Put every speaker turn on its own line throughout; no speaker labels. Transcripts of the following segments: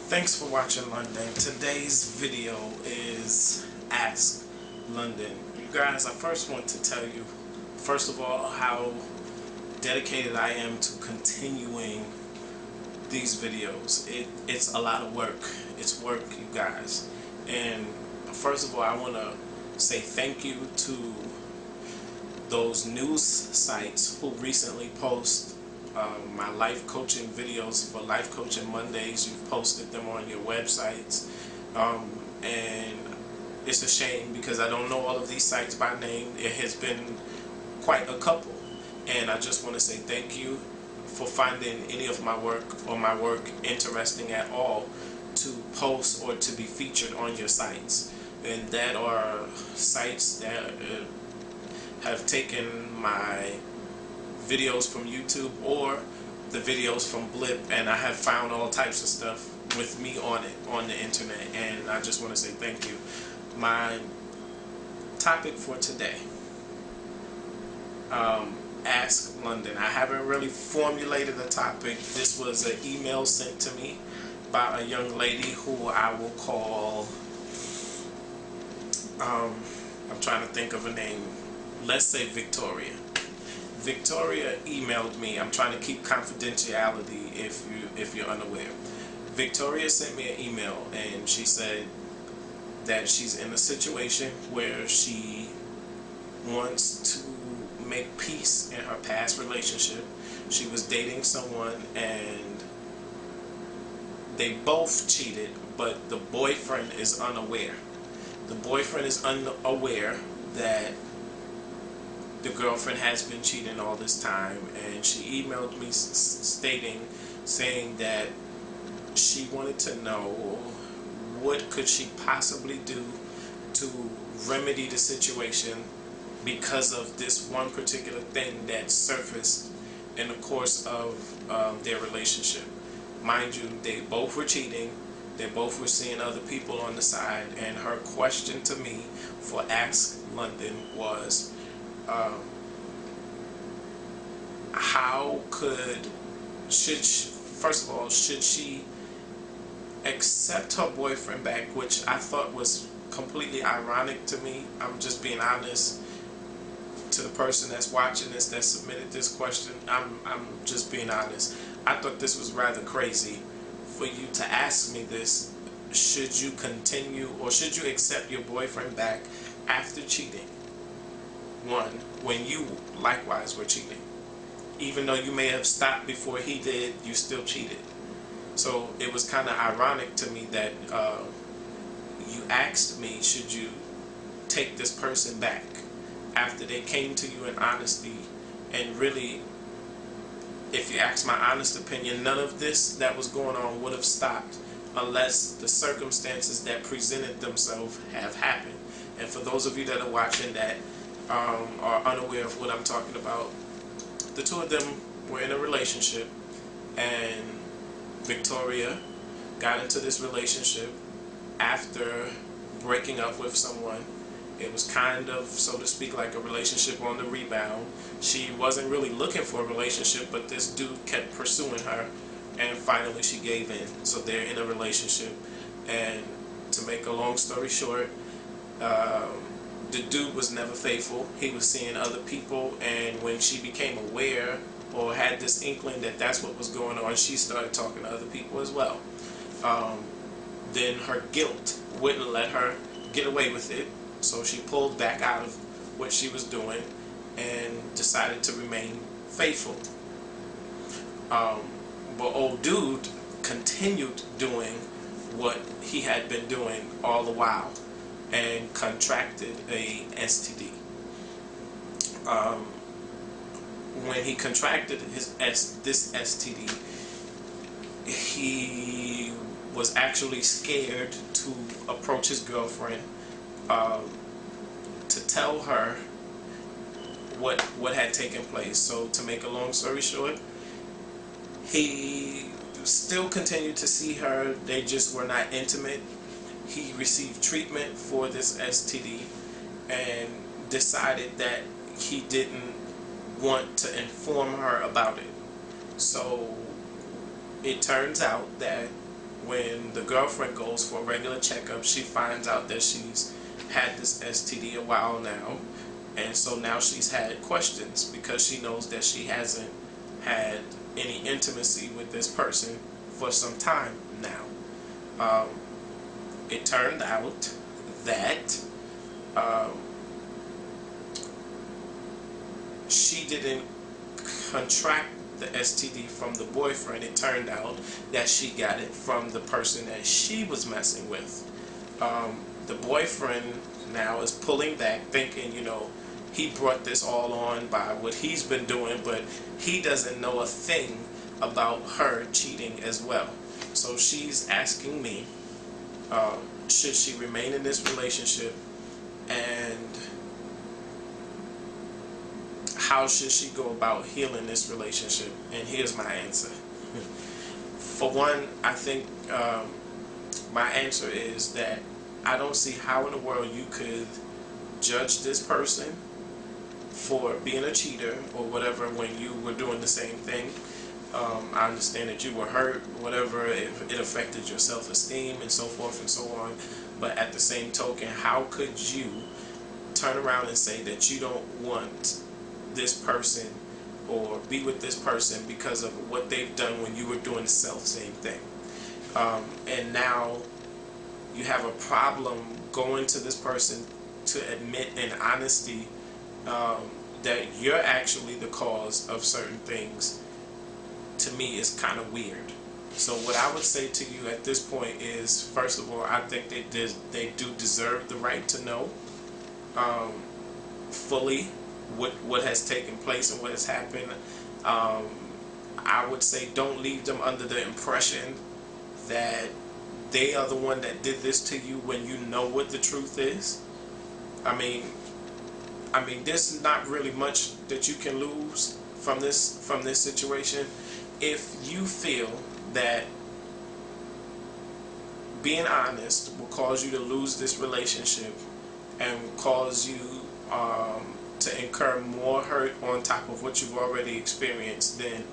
Thanks for watching London. Today's video is Ask London. You guys, I first want to tell you, first of all, how dedicated I am to continuing these videos. It's a lot of work. It's work, you guys. And first of all, I want to say thank you to those news sites who recently post my life coaching videos for Life Coaching Mondays. You've posted them on your websites, and it's a shame because I don't know all of these sites by name. It has been quite a couple, and I just want to say thank you for finding any of my work or my work interesting at all to post or to be featured on your sites. And that are sites that have taken my videos from YouTube or the videos from Blip, and I have found all types of stuff with me on it on the internet, and I just want to say thank you. My topic for today, Ask London. I haven't really formulated a topic. This was an email sent to me by a young lady who I will call, I'm trying to think of a name, let's say Victoria. Victoria emailed me. I'm trying to keep confidentiality if you're unaware. Victoria sent me an email, and she said that she's in a situation where she wants to make peace in her past relationship. She was dating someone and they both cheated, but the boyfriend is unaware. The boyfriend is unaware that the girlfriend has been cheating all this time, and she emailed me saying that she wanted to know what could she possibly do to remedy the situation because of this one particular thing that surfaced in the course of their relationship. Mind you, they both were cheating, they both were seeing other people on the side, and her question to me for Ask London was, first of all, should she accept her boyfriend back, which I thought was completely ironic to me. I'm just being honest to the person that's watching this, that submitted this question. I'm just being honest. I thought this was rather crazy for you to ask me this. Should you continue, or should you accept your boyfriend back after cheating? One, when you likewise were cheating. Even though you may have stopped before he did, you still cheated. So it was kind of ironic to me that you asked me, should you take this person back after they came to you in honesty. And really, if you ask my honest opinion, none of this that was going on would have stopped unless the circumstances that presented themselves have happened. And for those of you that are watching that are unaware of what I'm talking about, the two of them were in a relationship, and Victoria got into this relationship after breaking up with someone. It was kind of, so to speak, like a relationship on the rebound. She wasn't really looking for a relationship, but this dude kept pursuing her, and finally she gave in. So they're in a relationship, and to make a long story short, the dude was never faithful. He was seeing other people, and when she became aware or had this inkling that that's what was going on, she started talking to other people as well. Then her guilt wouldn't let her get away with it, so she pulled back out of what she was doing and decided to remain faithful. But old dude continued doing what he had been doing all the while and contracted a STD. When he contracted this STD, he was actually scared to approach his girlfriend to tell her what had taken place. So to make a long story short, he still continued to see her. They just were not intimate. He received treatment for this STD and decided that he didn't want to inform her about it. So it turns out that when the girlfriend goes for a regular checkup, she finds out that she's had this STD a while now, and so now she's had questions because she knows that she hasn't had any intimacy with this person for some time now. It turned out that she didn't contract the STD from the boyfriend. It turned out that she got it from the person that she was messing with. The boyfriend now is pulling back, thinking, he brought this all on by what he's been doing, but he doesn't know a thing about her cheating as well. So she's asking me, should she remain in this relationship, and how should she go about healing this relationship? And here's my answer. For one, I think my answer is that I don't see how in the world you could judge this person for being a cheater or whatever when you were doing the same thing. I understand that you were hurt, whatever, it affected your self-esteem and so forth and so on. But at the same token, how could you turn around and say that you don't want this person or be with this person because of what they've done when you were doing the self-same thing? And now you have a problem going to this person to admit in honesty that you're actually the cause of certain things. To me, is kind of weird. So what I would say to you at this point is, first of all, I think they do deserve the right to know fully what has taken place and what has happened. I would say don't leave them under the impression that they are the one that did this to you when you know what the truth is. I mean, there's not really much that you can lose from this situation. If you feel that being honest will cause you to lose this relationship and will cause you to incur more hurt on top of what you've already experienced, then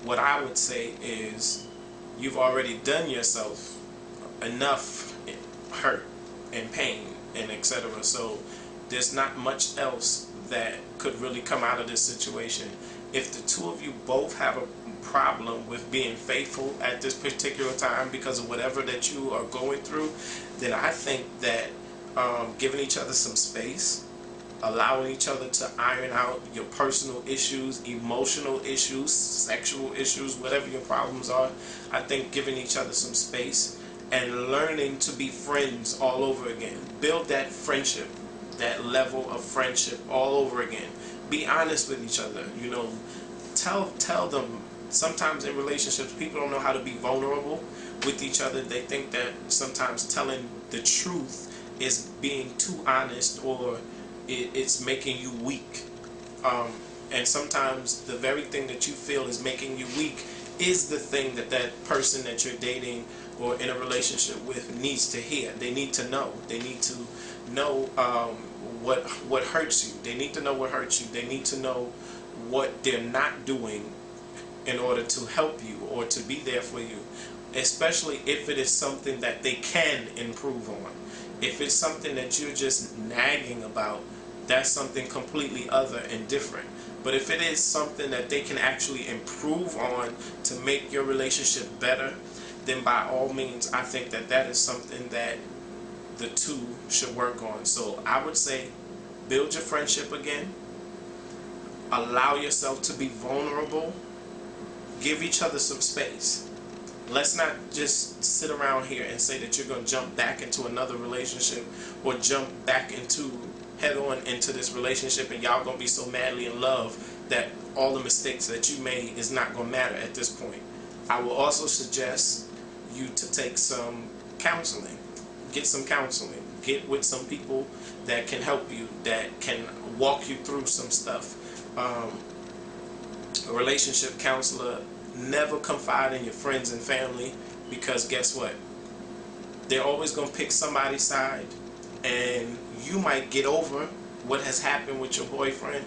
what I would say is you've already done yourself enough hurt and pain and etc. So there's not much else that could really come out of this situation. If the two of you both have a problem with being faithful at this particular time because of whatever that you are going through, then I think that giving each other some space, allowing each other to iron out your personal issues, emotional issues, sexual issues, whatever your problems are, I think giving each other some space and learning to be friends all over again. Build that friendship, that level of friendship all over again. Be honest with each other. Tell them. Sometimes in relationships, people don't know how to be vulnerable with each other. They think that sometimes telling the truth is being too honest, or it's making you weak. And sometimes the very thing that you feel is making you weak is the thing that person that you're dating or in a relationship with needs to hear. They need to know. They need to know what hurts you. They need to know what hurts you. They need to know what they're not doing in order to help you or to be there for you, especially if it is something that they can improve on. If it's something that you're just nagging about, that's something completely other and different. But if it is something that they can actually improve on to make your relationship better, then by all means, I think that is something that the two should work on. So I would say build your friendship again. Allow yourself to be vulnerable. Give each other some space. Let's not just sit around here and say that you're going to jump back into another relationship or jump back head on into this relationship and y'all going to be so madly in love that all the mistakes that you made is not going to matter at this point. I will also suggest you to take some counseling. Get some counseling. Get with some people that can help you, that can walk you through some stuff. A relationship counselor, never confide in your friends and family, because guess what? They're always going to pick somebody's side, and you might get over what has happened with your boyfriend,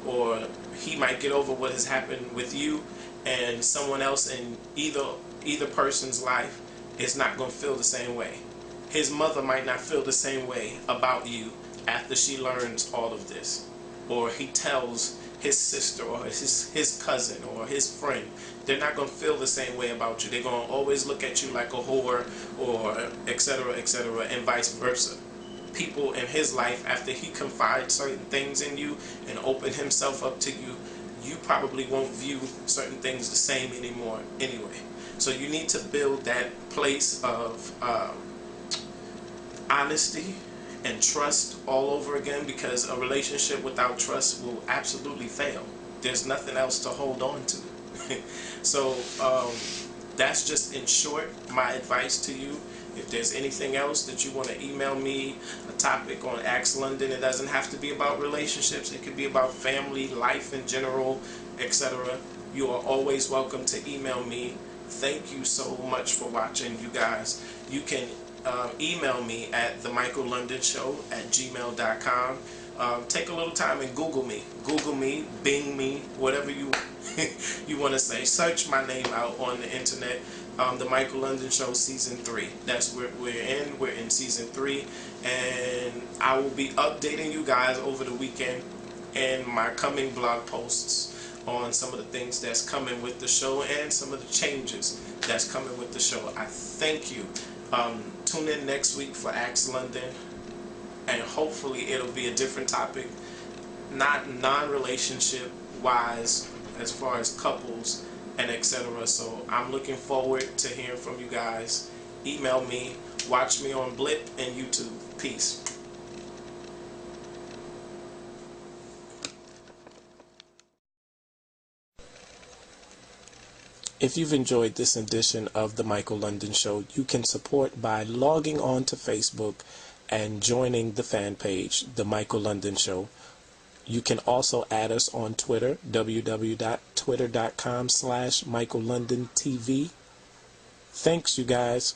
or he might get over what has happened with you, and someone else in either person's life is not going to feel the same way. His mother might not feel the same way about you after she learns all of this. Or he tells his sister or his cousin or his friend. They're not going to feel the same way about you. They're going to always look at you like a whore, or etc., etc., and vice versa. People in his life, after he confides certain things in you and open himself up to you, you probably won't view certain things the same anymore anyway. So you need to build that place of honesty and trust all over again, because a relationship without trust will absolutely fail. There's nothing else to hold on to. So that's just in short my advice to you. If there's anything else that you want to email me, a topic on Ask London, it doesn't have to be about relationships. It could be about family, life in general, etc. You are always welcome to email me. Thank you so much for watching, you guys. You can email me at themichaellondonshow@gmail.com. Take a little time and Google me, Bing me, whatever you you want to say. Search my name out on the internet. The Michael London Show Season 3. That's where we're in. We're in Season 3, and I will be updating you guys over the weekend and my coming blog posts on some of the things that's coming with the show and some of the changes that's coming with the show. I thank you. Tune in next week for Ask London, and hopefully it'll be a different topic, not non-relationship wise, as far as couples and etc. So I'm looking forward to hearing from you guys. Email me, watch me on Blip and YouTube. Peace. If you've enjoyed this edition of The Michael London Show, you can support by logging on to Facebook and joining the fan page, The Michael London Show. You can also add us on Twitter, www.twitter.com/MichaelLondonTV. Thanks, you guys.